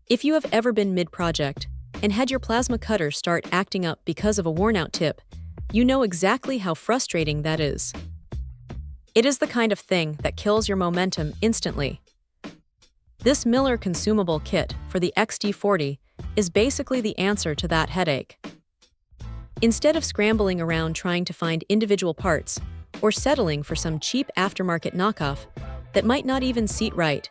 If you have ever been mid-project and had your plasma cutter start acting up because of a worn-out tip, you know exactly how frustrating that is. It is the kind of thing that kills your momentum instantly. This Miller Consumable Kit for the XT40 is basically the answer to that headache. Instead of scrambling around trying to find individual parts or settling for some cheap aftermarket knockoff that might not even seat right,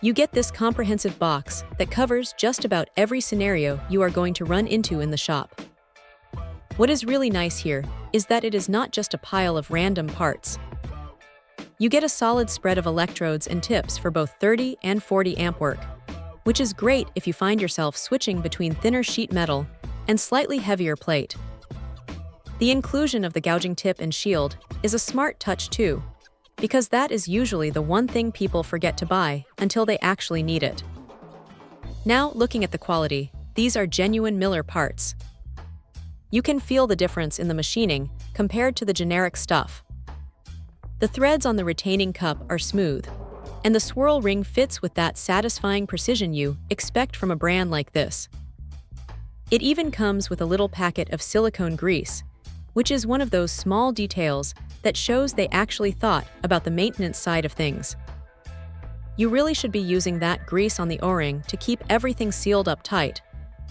you get this comprehensive box that covers just about every scenario you are going to run into in the shop. What is really nice here is that it is not just a pile of random parts. You get a solid spread of electrodes and tips for both 30 and 40 amp work, which is great if you find yourself switching between thinner sheet metal and slightly heavier plate. The inclusion of the gouging tip and shield is a smart touch too, because that is usually the one thing people forget to buy until they actually need it. Now, looking at the quality, these are genuine Miller parts. You can feel the difference in the machining compared to the generic stuff. The threads on the retaining cup are smooth, and the swirl ring fits with that satisfying precision you expect from a brand like this. It even comes with a little packet of silicone grease, which is one of those small details that shows they actually thought about the maintenance side of things. You really should be using that grease on the O-ring to keep everything sealed up tight,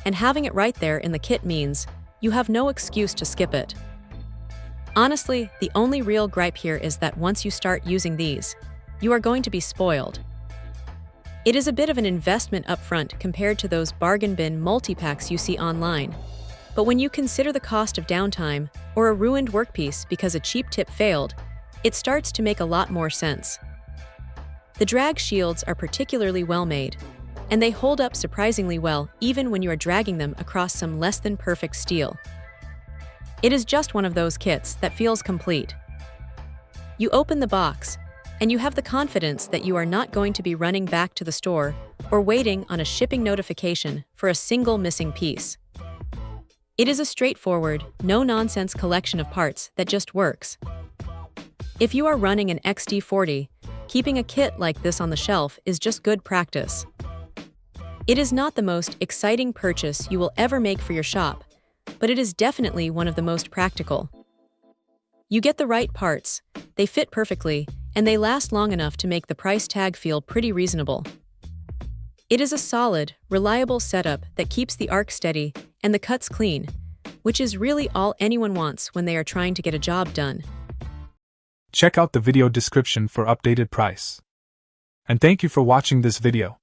and having it right there in the kit means you have no excuse to skip it. Honestly, the only real gripe here is that once you start using these, you are going to be spoiled. It is a bit of an investment upfront compared to those bargain bin multi-packs you see online. But when you consider the cost of downtime or a ruined workpiece because a cheap tip failed, it starts to make a lot more sense. The drag shields are particularly well made, and they hold up surprisingly well even when you are dragging them across some less than perfect steel. It is just one of those kits that feels complete. You open the box, and you have the confidence that you are not going to be running back to the store or waiting on a shipping notification for a single missing piece. It is a straightforward, no-nonsense collection of parts that just works. If you are running an XT40, keeping a kit like this on the shelf is just good practice. It is not the most exciting purchase you will ever make for your shop, but it is definitely one of the most practical. You get the right parts, they fit perfectly, and they last long enough to make the price tag feel pretty reasonable. It is a solid, reliable setup that keeps the arc steady and the cuts clean, which is really all anyone wants when they are trying to get a job done. Check out the video description for updated price. And thank you for watching this video.